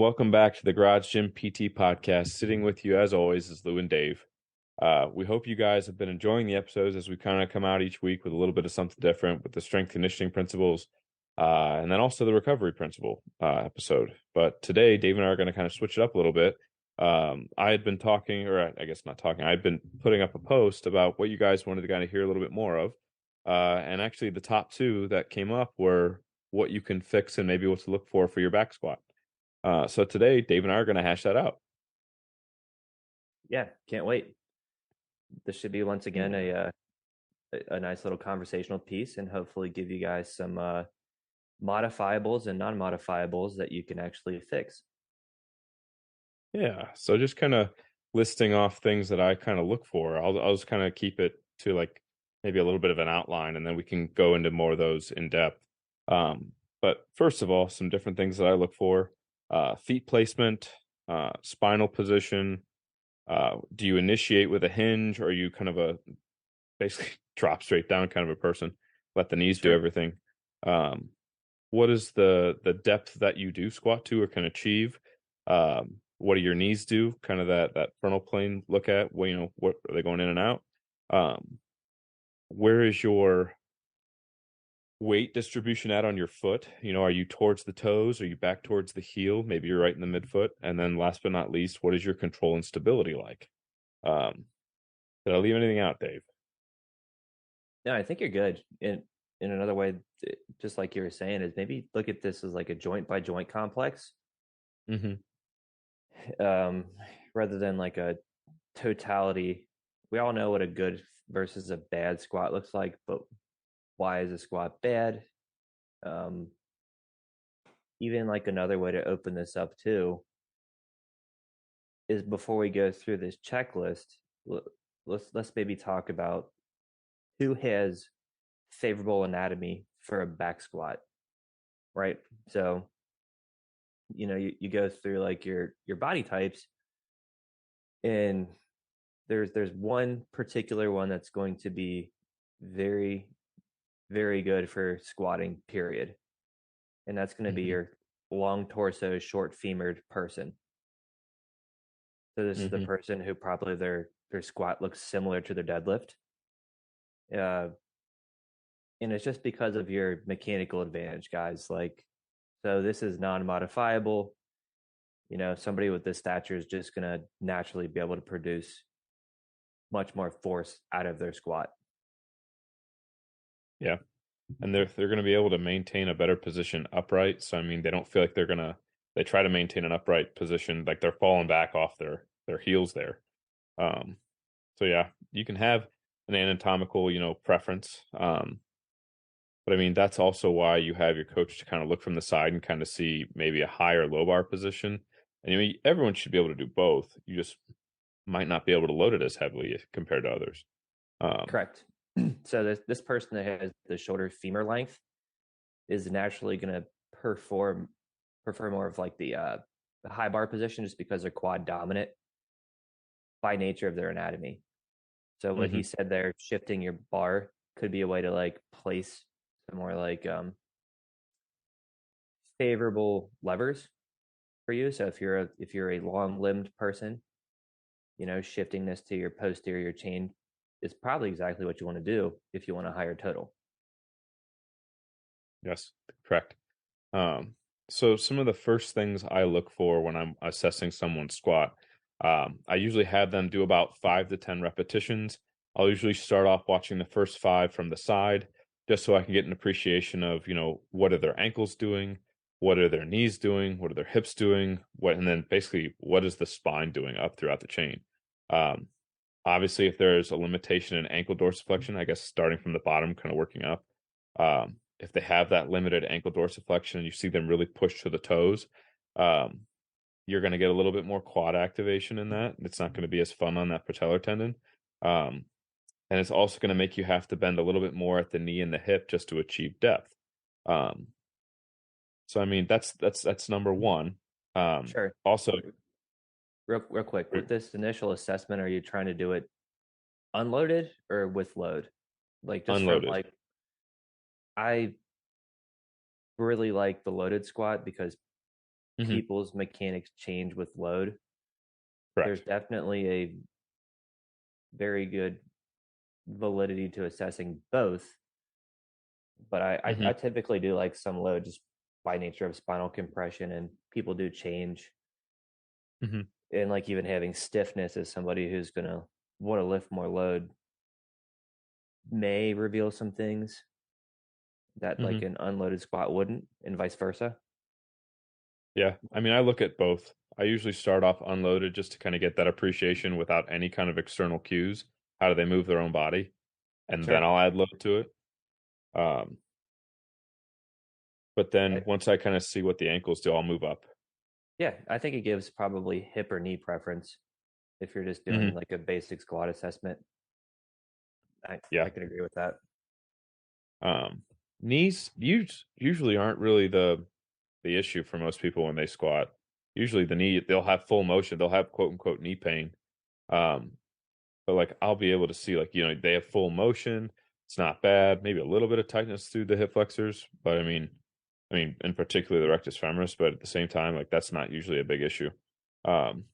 welcome back to the Garage Gym PT podcast. Sitting with you, as always, is Lou and Dave. We hope you guys have been enjoying the episodes as we kind of come out each week with a little bit of something different with the strength conditioning principles, and then also the recovery principle episode. But today, Dave and I are going to kind of switch it up a little bit. I had been talking, or I guess not talking, I had been putting up a post about what you guys wanted to kind of hear a little bit more of. And actually, the top two that came up were what you can fix and maybe what to look for your back squat. So today, Dave and I are going to hash that out. Yeah, can't wait. This should be once again a nice little conversational piece, and hopefully give you guys some modifiables and non-modifiables that you can actually fix. Yeah. So just kind of listing off things that I kind of look for. I'll just kind of keep it to like maybe a little bit of an outline, and then we can go into more of those in depth. But first of all, some different things that I look for: feet placement, spinal position. Do you initiate with a hinge, or are you kind of a basically drop straight down kind of a person? Let the knees do Sure. everything. Um, what is the depth that you do squat to or can achieve? What do your knees do? Kind of that frontal plane look at. Well, what are they going in and out? Where is your weight distribution at on your foot? Are you towards the toes? Are you back towards the heel? Maybe you're right in the midfoot. And then last but not least, what is your control and stability like? Did I leave anything out, Dave? No, I think you're good. In another way, just like you were saying, is maybe look at this as like a joint by joint complex, Mm-hmm. um, rather than like a totality. We all know what a good versus a bad squat looks like, but why is a squat bad? Um, Even like another way to open this up too is before we go through this checklist, let's maybe talk about who has favorable anatomy for a back squat, right? So, you go through like your body types, and there's one particular one that's going to be very, very good for squatting, period. And that's going to be Mm-hmm. your long torso, short femored person. So this is the Mm-hmm. person who probably their squat looks similar to their deadlift. Uh, and it's just because of your mechanical advantage, guys. Like, so this is non-modifiable. Somebody with this stature is just going to naturally be able to produce much more force out of their squat. Yeah. And they're going to be able to maintain a better position upright. So I mean, they don't feel like they try to maintain an upright position, like they're falling back off their heels there. Um, so yeah, you can have an anatomical, preference. But I mean, that's also why you have your coach to kind of look from the side and kind of see maybe a higher low bar position. And everyone should be able to do both. You just might not be able to load it as heavily compared to others. Um, Correct. So this person that has the shorter femur length is naturally going to prefer more of like the high bar position, just because they're quad dominant by nature of their anatomy. So what he mhm. said there, shifting your bar could be a way to like place some more like favorable levers for you. So if you're a long limbed person, shifting this to your posterior chain is probably exactly what you want to do if you want a higher total. Yes, correct. So some of the first things I look for when I'm assessing someone's squat, I usually have them do about 5 to 10 repetitions. I'll usually start off watching the first five from the side, just so I can get an appreciation of, what are their ankles doing, what are their knees doing, what are their hips doing, and then basically what is the spine doing up throughout the chain. Um, Obviously, if there's a limitation in ankle dorsiflexion, I guess starting from the bottom, kind of working up. If they have that limited ankle dorsiflexion and you see them really push to the toes, um, you're going to get a little bit more quad activation in that. It's not going to be as fun on that patellar tendon. Um, and it's also going to make you have to bend a little bit more at the knee and the hip just to achieve depth. Um, so I mean that's number one. Sure. Also, Real quick, with this initial assessment, are you trying to do it unloaded or with load? Like, just from unloaded. like, I really like the loaded squat because Hmm. people's mechanics change with load. There's Correct. definitely a very good validity to assessing both, but I Hmm. typically do like some load just by nature of spinal compression, and people do change. Hmm. And like even having stiffness as somebody who's gonna want to lift more load may reveal some things that like Hmm. an unloaded squat wouldn't, and vice versa. Yeah. I mean, I look at both. I usually start off unloaded just to kind of get that appreciation without any kind of external cues. How do they move their own body? And then Sure. I'll add load to it. Um, but then I, once I kind of see what the ankles do, I'll move up. yeah, I think it gives probably hip or knee preference if you're just doing Hmm. like a basic squat assessment. I Yeah. can agree with that. Um, knees usually aren't really the issue for most people when they squat. Usually the knee, they'll have full motion, they'll have quote unquote knee pain. Um, but like I'll be able to see like, they have full motion. It's not bad. Maybe a little bit of tightness through the hip flexors, but I mean, in particular the rectus femoris, but at the same time, like that's not usually a big issue. Um,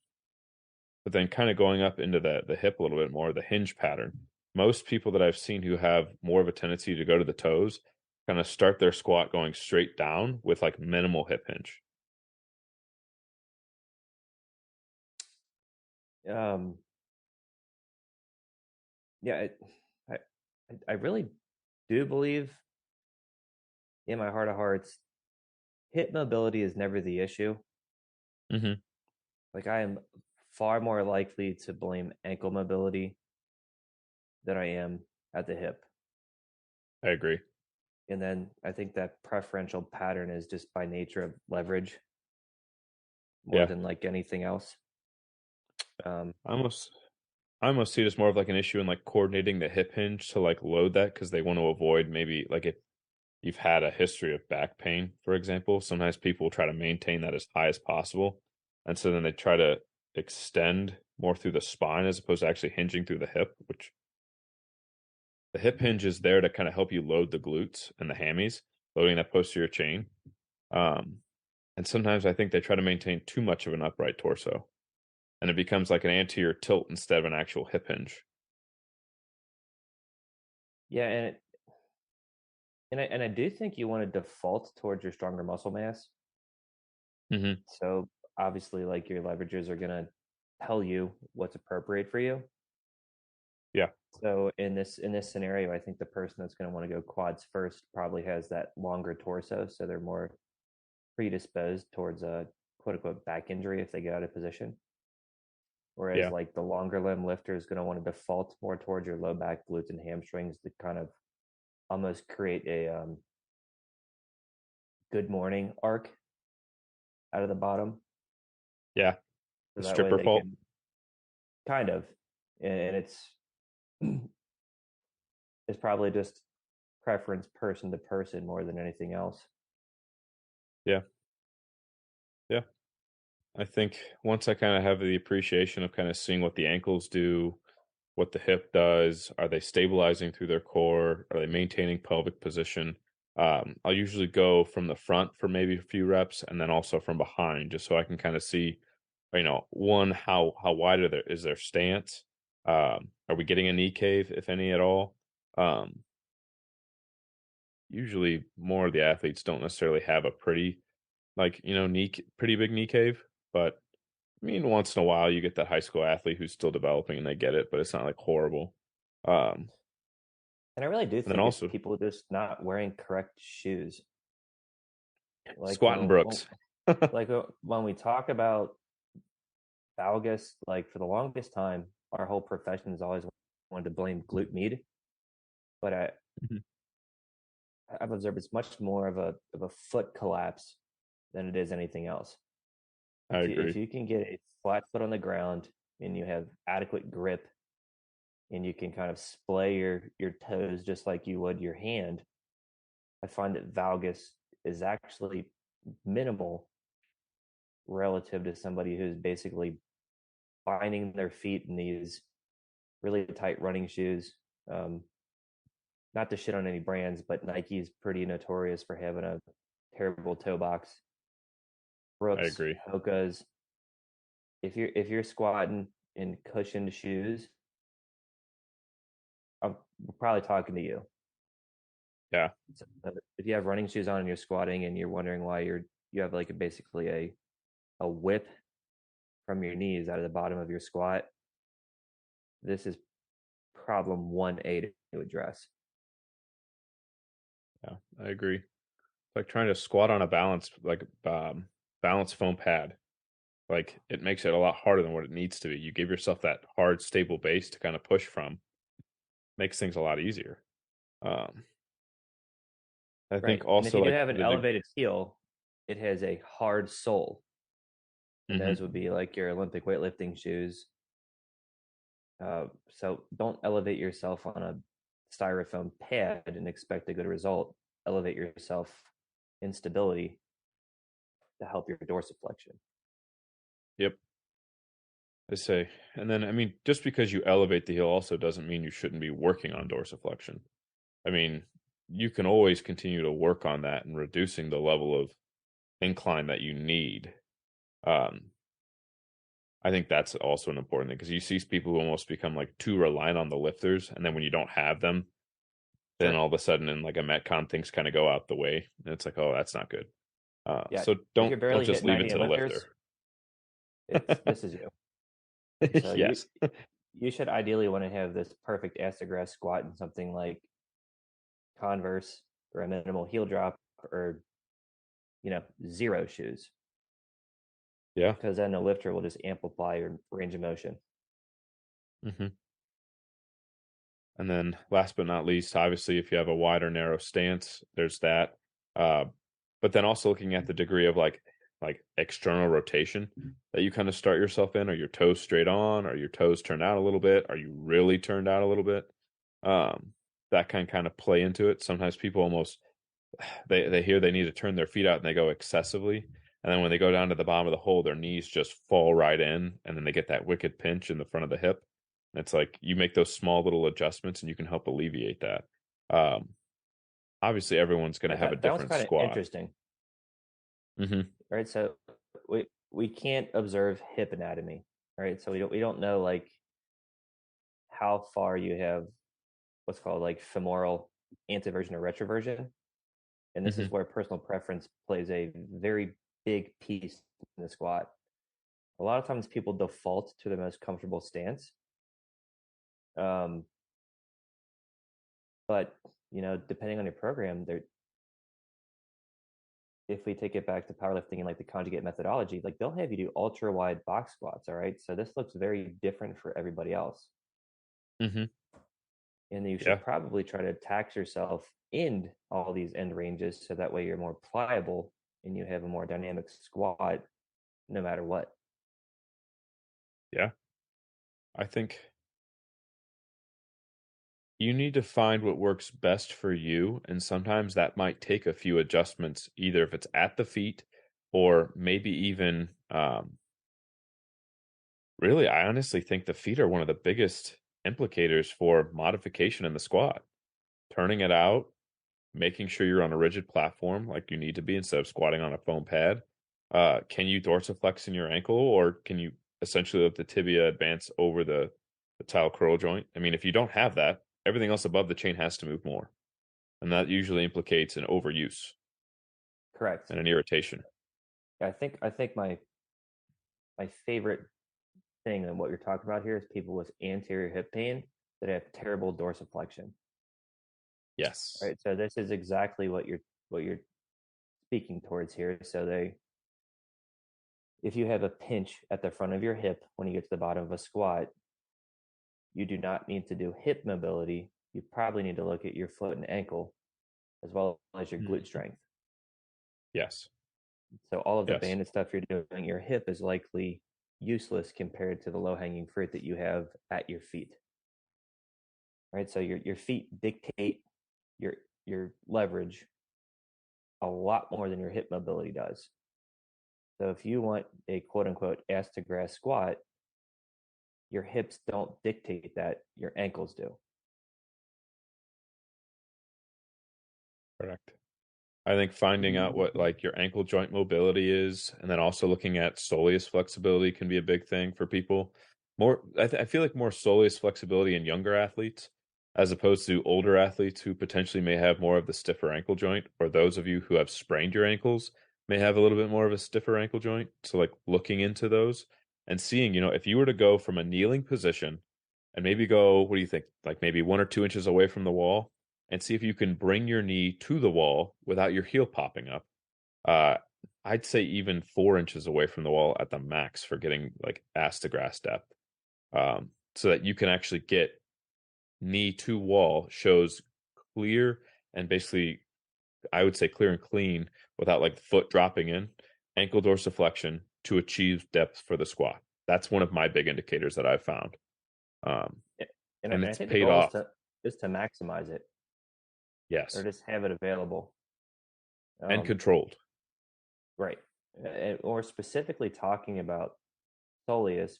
but then kind of going up into the hip a little bit more, the hinge pattern. Most people that I've seen who have more of a tendency to go to the toes kind of start their squat going straight down with like minimal hip hinge. Um, yeah, I I really do believe in my heart of hearts, hip mobility is never the issue. Hmm. Like I am far more likely to blame ankle mobility than I am at the hip. I agree. And then I think that preferential pattern is just by nature of leverage more Yeah. than like anything else. Um, I almost I almost see it as more of like an issue in like coordinating the hip hinge to like load that because they want to avoid maybe like if you've had a history of back pain, for example, sometimes people will try to maintain that as high as possible. And so then they try to extend more through the spine as opposed to actually hinging through the hip, which the hip hinge is there to kind of help you load the glutes and the hammies, loading that posterior chain. Um, and sometimes I think they try to maintain too much of an upright torso and it becomes like an anterior tilt instead of an actual hip hinge. yeah, and I do think you want to default towards your stronger muscle mass. Hmm. So obviously, like your leverages are gonna tell you what's appropriate for you. Yeah. So in this scenario, I think the person that's going to want to go quads first probably has that longer torso, so they're more predisposed towards a quote unquote back injury if they get out of position. Whereas Yeah. like the longer limb lifter is going to want to default more towards your low back, glutes, and hamstrings to kind of almost create a good morning arc out of the bottom, Yeah. so The that way stripper they fault. can kind of, and it's probably just preference person to person more than anything else. Yeah. Yeah. I think once I kind of have the appreciation of kind of seeing what the ankles do, what the hip does, are they stabilizing through their core? Are they maintaining pelvic position? I'll usually go from the front for maybe a few reps and then also from behind just so I can kind of see, one, how wide is their stance? Are we getting a knee cave, if any at all? Um, Usually more of the athletes don't necessarily have a pretty pretty big knee cave, but I mean, once in a while you get that high school athlete who's still developing and they get it, but it's not like horrible. Um, And I really do and then think it's also people just not wearing correct shoes. Like squatting when Brooks. when we talk about valgus, like for the longest time, our whole profession has always wanted to blame glute med, but Mhm. I've observed it's much more of a foot collapse than it is anything else. I If agree. you can get a flat foot on the ground and you have adequate grip and you can kind of splay your toes just like you would your hand, I find that valgus is actually minimal relative to somebody who's basically binding their feet in these really tight running shoes. Um, Not to shit on any brands, but Nike's pretty notorious for having a terrible toe box. I Brooks, agree. Hoka's. If you're squatting in cushioned shoes, I'm probably talking to you. Yeah. So if you have running shoes on and you're squatting and you're wondering why you have like basically a whip from your knees out of the bottom of your squat, this is problem 1A to address. Yeah, I agree. Like trying to squat on a balance foam pad. Like it makes it a lot harder than what it needs to be. You give yourself that hard, stable base to kind of push from. Makes things a lot easier. Um, I Right. think And if also you do like have an the elevated heel, it has a hard sole. And those hmm would be like your Olympic weightlifting shoes. So don't elevate yourself on a styrofoam pad and expect a good result. Elevate yourself in stability to help your dorsiflexion. Yep, I say. And then I mean, just because you elevate the heel also doesn't mean you shouldn't be working on dorsiflexion. I mean, you can always continue to work on that and reducing the level of incline that you need. Um, I think that's also an important thing because you see people who almost become like too reliant on the lifters, and then when you don't have them, then Sure. all of a sudden in like a metcon things kind of go out the way, and it's like, oh, that's not good. Yeah. So If you're don't barely just hitting leave it 90 to in the lifter. lifters, it's this is you. So you Yes. you should ideally want to have this perfect ass-to-grass squat in something like Converse or a minimal heel drop or zero shoes Yeah. because then the lifter will just amplify your range of motion. hmm And then last but not least, obviously, if you have a wide or narrow stance, there's that. Uh, but then also looking at the degree of like external rotation that you kind of start yourself in. Are your toes straight on? Are your toes turned out a little bit? Are you really turned out a little bit? Um, that can kind of play into it. Sometimes people almost they hear they need to turn their feet out and they go excessively. And then when they go down to the bottom of the hole, their knees just fall right in, and then they get that wicked pinch in the front of the hip. And it's like you make those small little adjustments and you can help alleviate that. Um, Obviously, everyone's going to have a That one's different kind of squat. interesting, hmm right? So we can't observe hip anatomy, right? So we don't know like how far you have what's called like femoral anteversion or retroversion, and this is hmm where personal preference plays a very big piece in the squat. A lot of times people default to the most comfortable stance, um, but depending on your program, there if we take it back to powerlifting and like the conjugate methodology, like they'll have you do ultra wide box squats. All right. So this looks very different for everybody else. hmm And you Yeah. should probably try to tax yourself in all these end ranges so that way you're more pliable and you have a more dynamic squat no matter what. Yeah. I think you need to find what works best for you. And sometimes that might take a few adjustments, either if it's at the feet or maybe even really, I honestly think the feet are one of the biggest implicators for modification in the squat. Turning it out, making sure you're on a rigid platform like you need to be instead of squatting on a foam pad. Can you dorsiflex in your ankle, or can you essentially let the tibia advance over the tile curl joint? I mean, if you don't have that, everything else above the chain has to move more. And that usually implicates an overuse Correct. and an irritation. I think my favorite thing and what you're talking about here is people with anterior hip pain that have terrible dorsiflexion. Yes. Right. So this is exactly what you're speaking towards here. So if you have a pinch at the front of your hip when you get to the bottom of a squat, you do not need to do hip mobility. You probably need to look at your foot and ankle as well as your glute Mhm. strength. Yes. So all of the Yes. banded stuff you're doing, your hip is likely useless compared to the low hanging fruit that you have at your feet. Right. So your feet dictate your your leverage a lot more than your hip mobility does. So if you want a quote unquote ass to grass squat, your hips don't dictate that, your ankles do. Correct. I think finding out what like your ankle joint mobility is, and then also looking at soleus flexibility can be a big thing for people. I feel like more soleus flexibility in younger athletes, as opposed to older athletes who potentially may have more of the stiffer ankle joint, or those of you who have sprained your ankles may have a little bit more of a stiffer ankle joint. So like looking into those and seeing, if you were to go from a kneeling position and maybe go, what do you think? Like maybe 1 or 2 inches away from the wall and see if you can bring your knee to the wall without your heel popping up. Uh, I'd say even 4 inches away from the wall at the max for getting like ass to grass depth, so that you can actually get knee to wall shows clear and basically, I would say clear and clean without like the foot dropping in, ankle dorsiflexion to achieve depth for the squat. That's one of my big indicators that I've found. Um, Yeah. And I and mean, I it's think the paid goal is off. to maximize it or Yes. just have it available. And Um, controlled. right. Or specifically talking about soleus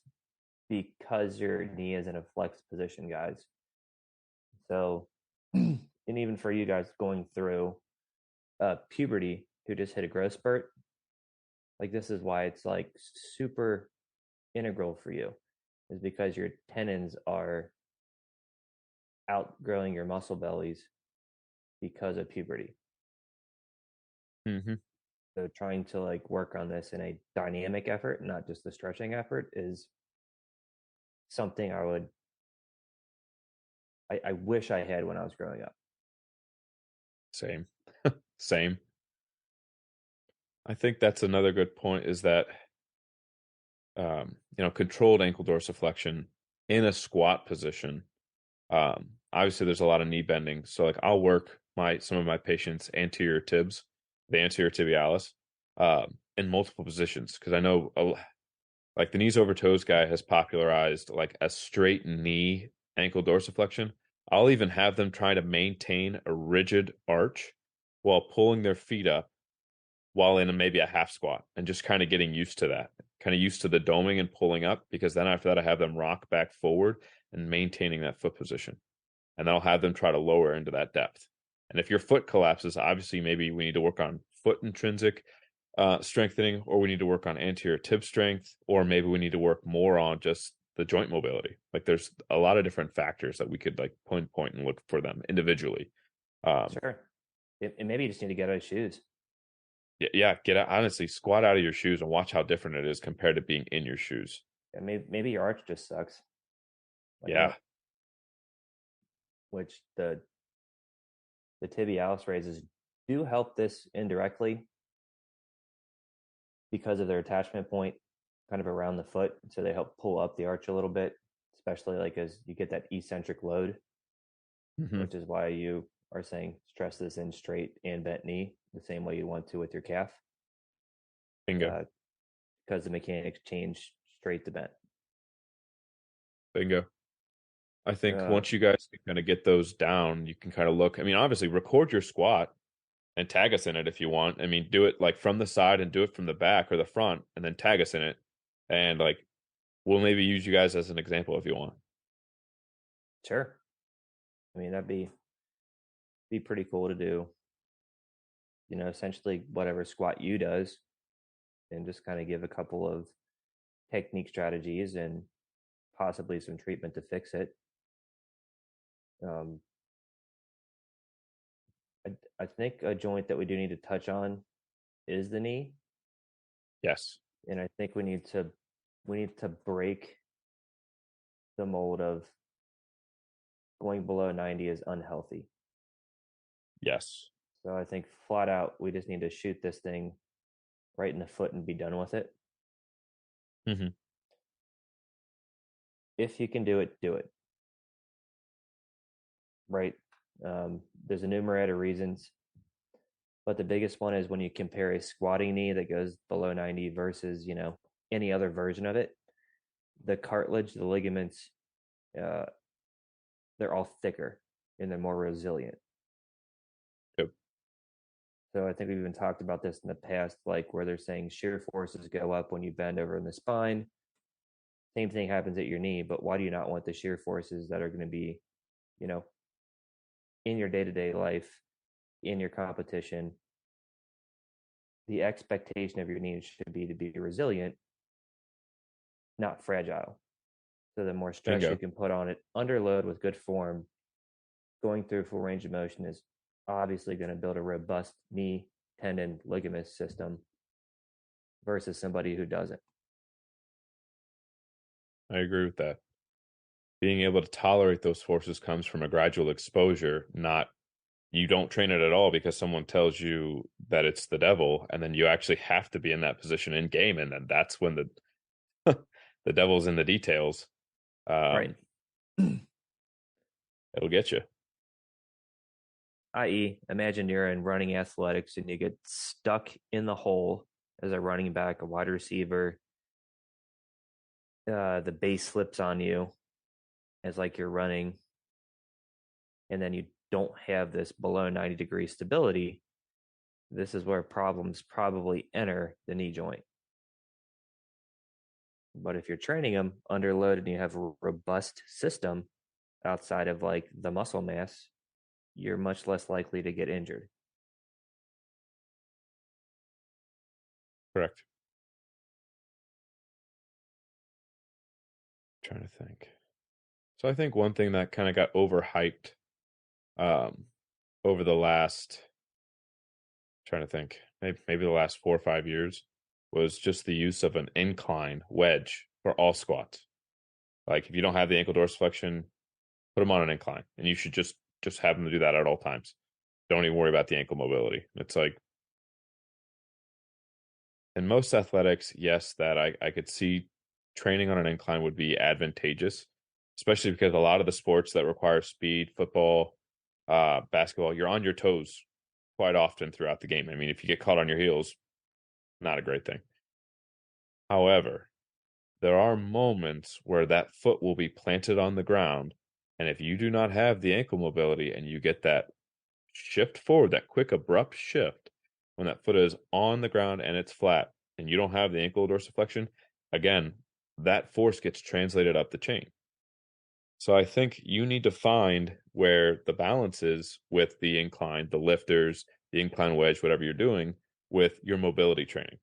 because your knee is in a flex position, guys. So, and even for you guys going through puberty who just hit a growth spurt, like this is why it's like super integral for you, is because your tendons are outgrowing your muscle bellies because of puberty. Hmm. So trying to like work on this in a dynamic effort, not just the stretching effort, is something I wish I had when I was growing up. Same. Same. I think that's another good point is that controlled ankle dorsiflexion in a squat position. Obviously there's a lot of knee bending. So like I'll work my some of my patients anterior tibs, the anterior tibialis, in multiple positions because I know like the knees over toes guy has popularized like a straight knee ankle dorsiflexion. I'll even have them try to maintain a rigid arch while pulling their feet up while in maybe a half squat and just kind of getting used to that, kind of used to the doming and pulling up, because then after that, I have them rock back forward and maintaining that foot position. And then I'll have them try to lower into that depth. And if your foot collapses, obviously maybe we need to work on foot intrinsic strengthening, or we need to work on anterior tib strength, or maybe we need to work more on just the joint mobility. Like there's a lot of different factors that we could like point and look for them individually. Um, Sure. And maybe you just need to get out of shoes. yeah, get out, honestly, squat out of your shoes and watch how different it is compared to being in your shoes. And maybe your arch just sucks. Like I Yeah. don't, which the tibialis raises do help this indirectly because of their attachment point kind of around the foot. So they help pull up the arch a little bit, especially like as you get that eccentric load, Hmm. which is why you are saying stress this in straight and bent knee the same way you want to with your calf, Bingo. because the mechanics change straight to bent. Bingo. I think Uh, once you guys can kind of get those down, you can kind of look. I mean, obviously, record your squat and tag us in it if you want. I mean, do it like from the side and do it from the back or the front, and then tag us in it. And like, we'll maybe use you guys as an example if you want. sure. I mean, that'd be pretty cool to do. Essentially whatever squat you does, and just kind of give a couple of technique strategies and possibly some treatment to fix it. Um, I think a joint that we do need to touch on is the knee, Yes. and I think we need to break the mold of going below 90 is unhealthy. Yes. So I think flat out we just need to shoot this thing right in the foot and be done with it. Hmm. If you can do it, do it. Right? There's a numerator of reasons, but the biggest one is when you compare a squatting knee that goes below 90 versus any other version of it. The cartilage, the ligaments, uh, they're all thicker and they're more resilient. Yep. So I think we've even talked about this in the past, like where they're saying shear forces go up when you bend over in the spine. Same thing happens at your knee, but why do you not want the shear forces that are going to be, you know, in your day to day life, in your competition? the expectation of your knee should be to be resilient, not fragile. So the more stress you Bingo. can put on it under load with good form, going through full range of motion is obviously going to build a robust knee, tendon, ligament system versus somebody who doesn't. I agree with that. Being able to tolerate those forces comes from a gradual exposure, not you don't train it at all because someone tells you that it's the devil, and then you actually have to be in that position in game, and then that's when the devil's in the details. Right. Um, it'll get you. I.e., imagine you're in running athletics and you get stuck in the hole as a running back, a wide receiver. The base slips on you as like you're running, and then you don't have this below 90-degree stability. This is where problems probably enter the knee joint. But if you're training them under load and you have a robust system outside of like the muscle mass, you're much less likely to get injured. Correct. Trying to think. So I think one thing that kind of got overhyped um, over the last, trying to think, maybe the last 4 or 5 years was just the use of an incline wedge for all squats. Like if you don't have the ankle dorsiflexion, put them on an incline, and you should just have them do that at all times. Don't even worry about the ankle mobility. It's like in most athletics, yes, that I could see training on an incline would be advantageous, especially because a lot of the sports that require speed, football, basketball, you're on your toes quite often throughout the game. I mean, if you get caught on your heels, not a great thing. However, there are moments where that foot will be planted on the ground, and if you do not have the ankle mobility and you get that shift forward, that quick abrupt shift when that foot is on the ground and it's flat and you don't have the ankle dorsiflexion, again, that force gets translated up the chain. So I think you need to find where the balance is with the incline, the lifters, the incline wedge, whatever you're doing with your mobility training.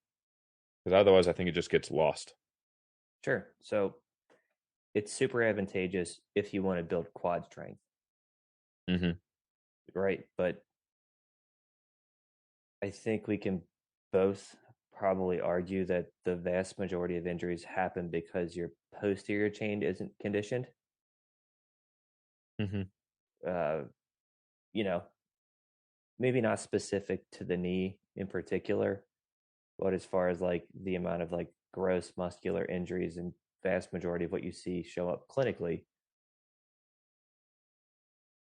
Because otherwise, I think it just gets lost. Sure. So it's super advantageous if you want to build quad strength, Hmm. right? But I think we can both probably argue that the vast majority of injuries happen because your posterior chain isn't conditioned. Hmm. Uh, you know, maybe not specific to the knee in particular, but as far as like the amount of like gross muscular injuries and vast majority of what you see show up clinically,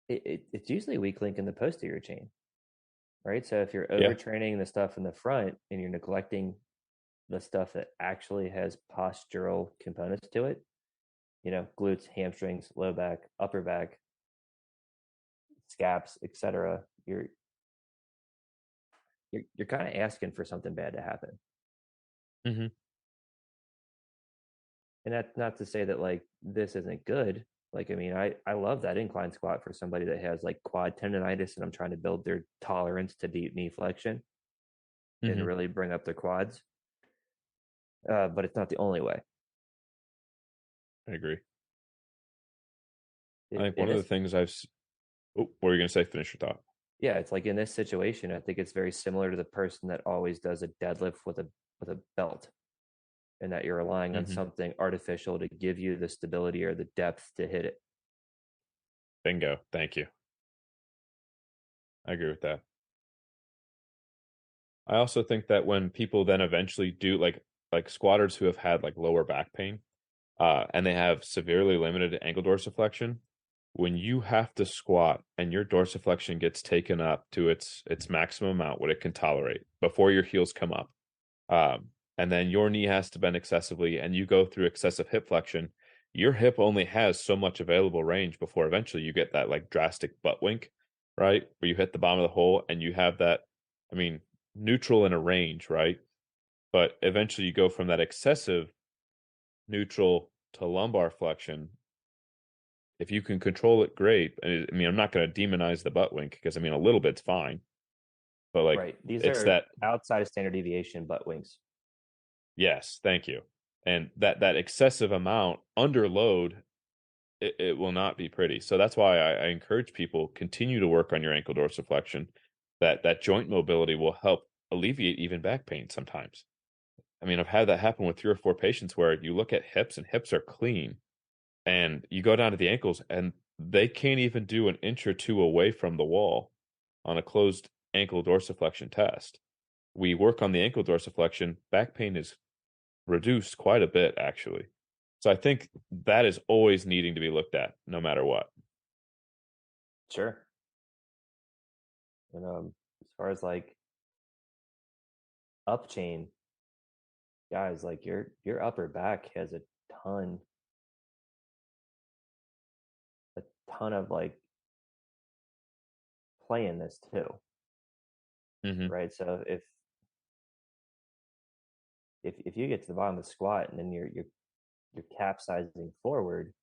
it's usually a weak link in the posterior chain, right? So if you're Yeah. overtraining the stuff in the front and you're neglecting the stuff that actually has postural components to it, glutes, hamstrings, low back, upper back, scaps, etc., you're kind of asking for something bad to happen. Hmm. And that's not to say that like this isn't good. Like, I mean, I love that incline squat for somebody that has like quad tendonitis and I'm trying to build their tolerance to deep knee flexion and Hmm. really bring up their quads. But it's not the only way. I agree. I think In one of the this, things oh, what were you going to say? Finish your thought. yeah, it's like in this situation, I think it's very similar to the person that always does a deadlift with a belt, and that you're relying on Hmm. something artificial to give you the stability or the depth to hit it. Bingo. Thank you. I agree with that. I also think that when people then eventually do like squatters who have had like lower back pain, and they have severely limited ankle dorsiflexion, when you have to squat and your dorsiflexion gets taken up to its maximum amount, what it can tolerate before your heels come up, and then your knee has to bend excessively, and you go through excessive hip flexion, your hip only has so much available range before eventually you get that like drastic butt wink, right? Where you hit the bottom of the hole and you have that, I mean, neutral in a range, right? But eventually you go from that excessive neutral to lumbar flexion. If you can control it, great. I mean, I'm not going to demonize the butt wink because I mean, a little bit's fine. But like Right. These it's are that outside of standard deviation butt wings. yes, thank you. And that excessive amount under load, it will not be pretty. So that's why I encourage people continue to work on your ankle dorsiflexion. That joint mobility will help alleviate even back pain sometimes. I mean, I've had that happen with 3 or 4 patients where you look at hips and hips are clean, and you go down to the ankles and they can't even do an inch or two away from the wall on a closed ankle dorsiflexion test. We work on the ankle dorsiflexion, back pain is reduced quite a bit, actually. So I think that is always needing to be looked at, no matter what. Sure. And as far as like up chain, guys, like your upper back has ton, a ton of like play in this too, Hmm. right? So if you get to the bottom of the squat and then you're capsizing forward,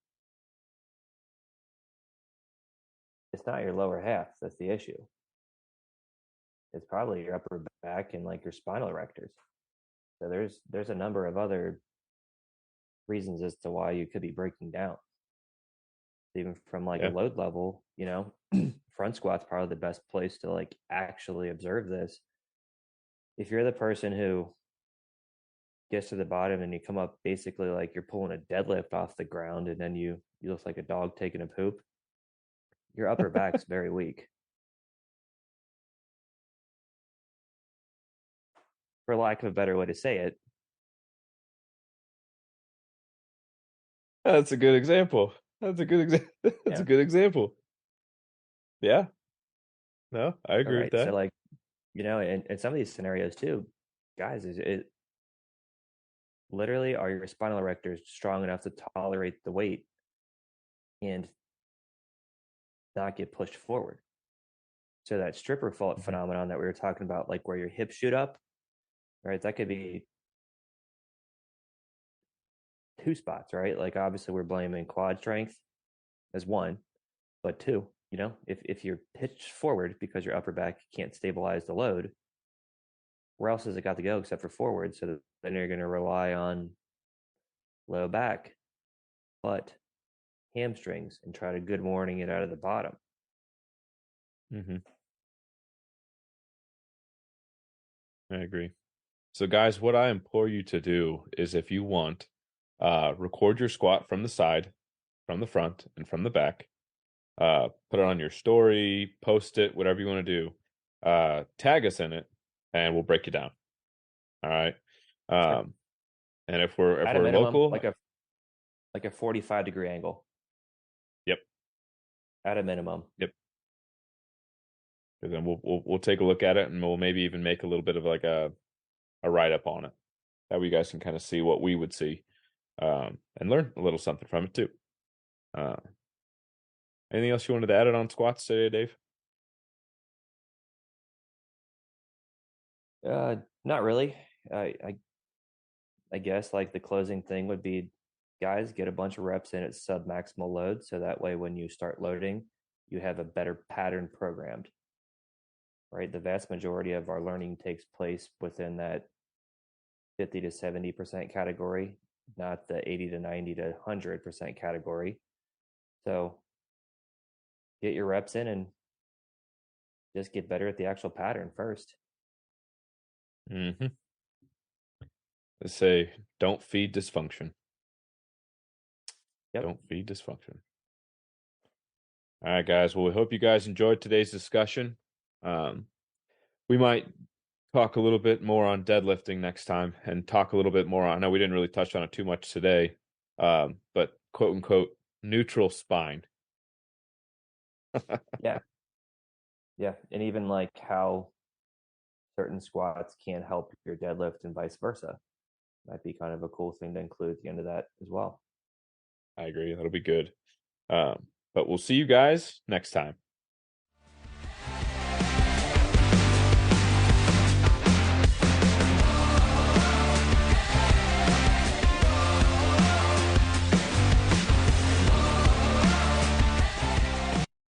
it's not your lower half that's the issue. It's probably your upper back and like your spinal erectors. So there's a number of other reasons as to why you could be breaking down. Even from like a Yeah. load level, front squat's probably the best place to like actually observe this. If you're the person who gets to the bottom and you come up basically like you're pulling a deadlift off the ground and then you look like a dog taking a poop, your upper back's very weak. For lack of a better way to say it. That's a good example. That's a good example. That's a Yeah. good example. Yeah. No, I All agree with right. So that. like, in some of these scenarios too, guys, is it literally are your spinal erectors strong enough to tolerate the weight and not get pushed forward? So that stripper fault Hmm. phenomenon that we were talking about, like where your hips shoot up, right? That could be two spots, right? Like obviously we're blaming quad strength as one, but two, if you're pitched forward because your upper back can't stabilize the load, where else has it got to go except for forward? So then you're going to rely on low back, butt, hamstrings, and try to good morning it out of the bottom. Hmm. I agree. So, guys, what I implore you to do is if you want, record your squat from the side, from the front, and from the back. Put it on your story, post it, whatever you want to do. Tag us in it, and we'll break it down. All right. Sure. Um, and if At a we're minimum, local, like a 45-degree angle. yep, At a minimum. yep. And then we'll take a look at it, and we'll maybe even make a little bit of like a write up on it. That way you guys can kind of see what we would see, and learn a little something from it too. Uh, Anything else you wanted to add on squats today, Dave? Not really. I guess like the closing thing would be, guys, get a bunch of reps in at sub maximal load, so that way when you start loading, you have a better pattern programmed. Right, the vast majority of our learning takes place within that 50 to 70% category, not the 80 to 90 to 100% category. So get your reps in and just get better at the actual pattern first. Mm-hmm. Let's say, don't feed dysfunction. Yep. Don't feed dysfunction. All right, guys. Well, we hope you guys enjoyed today's discussion. Um, we might talk a little bit more on deadlifting next time and talk a little bit more on, I know we didn't really touch on it too much today, but quote unquote, neutral spine. Yeah. Yeah. And even like how certain squats can help your deadlift and vice versa. Might be kind of a cool thing to include at the end of that as well. I agree. That'll be good. But we'll see you guys next time.